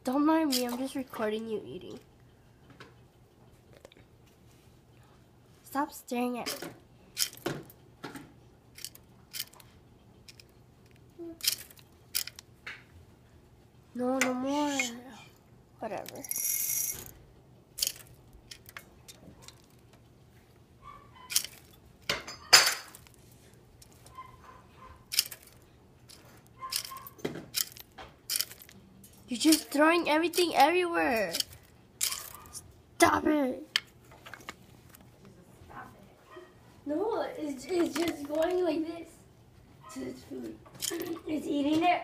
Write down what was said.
Don't mind me, I'm just recording you eating. Stop staring at me. No, no more. Whatever. You're just throwing everything everywhere. Stop it. No, it's just going like this to its food. It's eating it.